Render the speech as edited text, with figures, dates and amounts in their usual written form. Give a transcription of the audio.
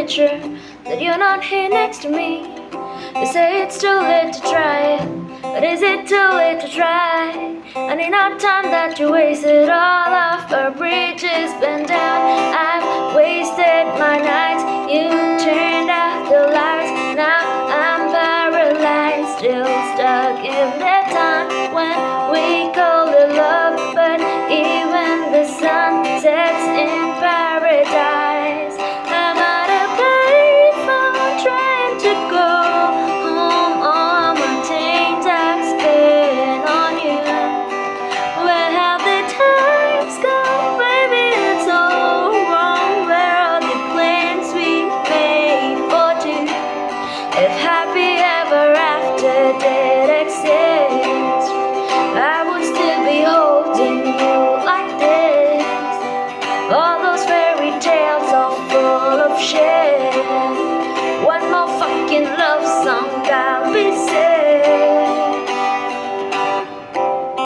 adventure that you're not here next to me. They say it's too late to try it, but is it too late to try? I need not time that you wasted. All of our bridges been down. I've wasted my nights. You turned out the lights. Now I'm paralyzed, still stuck in that time.